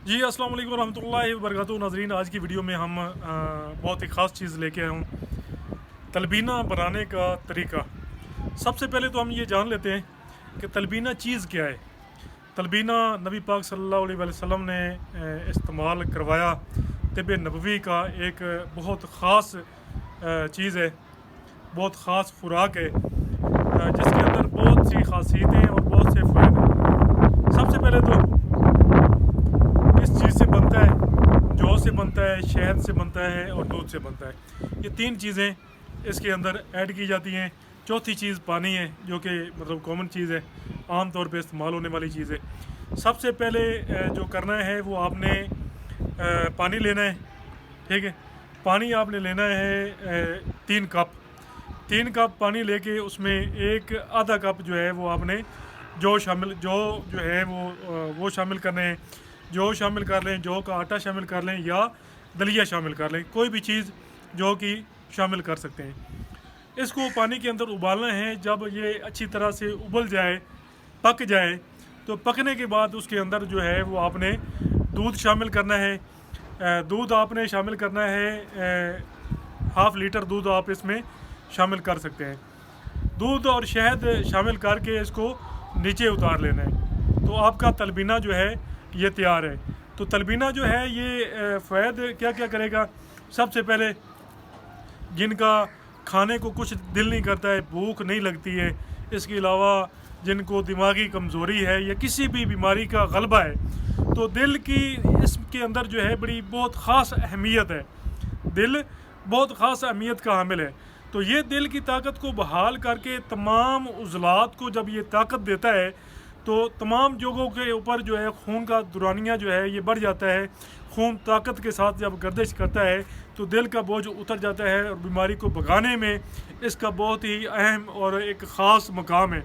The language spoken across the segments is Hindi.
जी, अस्सलाम वालेकुम रहमतुल्लाहि व बरकातहू। नाज़रीन, आज की वीडियो में हम बहुत ही ख़ास चीज़ लेके आए हूँ, तलबीना बनाने का तरीका। सबसे पहले तो हम ये जान लेते हैं कि तलबीना चीज़ क्या है। तलबीना नबी पाक सल्लल्लाहु अलैहि वसल्लम ने इस्तेमाल करवाया तिब नबवी का एक बहुत ख़ास चीज़ है, बहुत ख़ास खुराक है, जिसके अंदर बहुत सी खासियतें और बहुत से फ़ायदे हैं। सबसे पहले तो किस चीज़ से बनता है? जौ से बनता है, शहद से बनता है और दूध से बनता है। ये तीन चीज़ें इसके अंदर ऐड की जाती हैं। चौथी चीज़ पानी है, जो कि मतलब कॉमन चीज़ है, आम तौर पे इस्तेमाल होने वाली चीज़ है। सबसे पहले जो करना है वो आपने पानी लेना है। ठीक है, पानी आपने लेना है 3 कप। 3 कप पानी लेके उसमें एक आधा कप जो है वो आपने जो जो है वो शामिल करने हैं। जौ शामिल कर लें, जौ का आटा शामिल कर लें या दलिया शामिल कर लें, कोई भी चीज़ जो कि शामिल कर सकते हैं। इसको पानी के अंदर उबालना है। जब ये अच्छी तरह से उबल जाए, पक जाए, तो पकने के बाद उसके अंदर जो है वो आपने दूध शामिल करना है। दूध आपने शामिल करना है, हाफ़ लीटर दूध आप इसमें शामिल कर सकते हैं। दूध और शहद शामिल करके इसको नीचे उतार लेना है, तो आपका तलबीना जो है ये तैयार है। तो तलबीना जो है ये फ़ायद क्या क्या करेगा। सबसे पहले जिनका खाने को कुछ दिल नहीं करता है, भूख नहीं लगती है, इसके अलावा जिनको दिमागी कमज़ोरी है या किसी भी बीमारी का गलबा है, तो दिल की इसके अंदर जो है बड़ी बहुत ख़ास अहमियत है। दिल बहुत ख़ास अहमियत का हामिल है। तो ये दिल की ताकत को बहाल करके तमाम उज़लात को जब ये ताकत देता है, तो तमाम जगहों के ऊपर जो है खून का दुरानिया जो है ये बढ़ जाता है। खून ताकत के साथ जब गर्दिश करता है तो दिल का बोझ उतर जाता है और बीमारी को भगाने में इसका बहुत ही अहम और एक ख़ास मकाम है।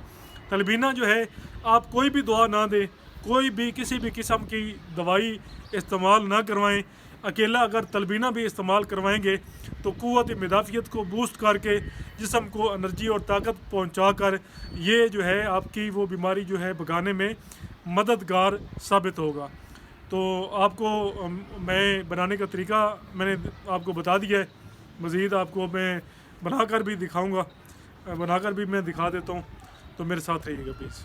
तलबीना जो है, आप कोई भी दुआ ना दें, कोई भी किसी भी किस्म की दवाई इस्तेमाल ना करवाएं। अकेला अगर तलबीना भी इस्तेमाल करवाएंगे तो क़ुव्वत मुदाफ़ियत को बूस्ट करके जिस्म को एनर्जी और ताकत पहुंचा कर ये जो है आपकी वो बीमारी जो है भगाने में मददगार साबित होगा। तो आपको मैं बनाने का तरीका मैंने आपको बता दिया है। मज़ीद आपको मैं बनाकर भी दिखाऊंगा, बनाकर भी मैं दिखा देता हूँ। तो मेरे साथ रहिएगा प्लीज़।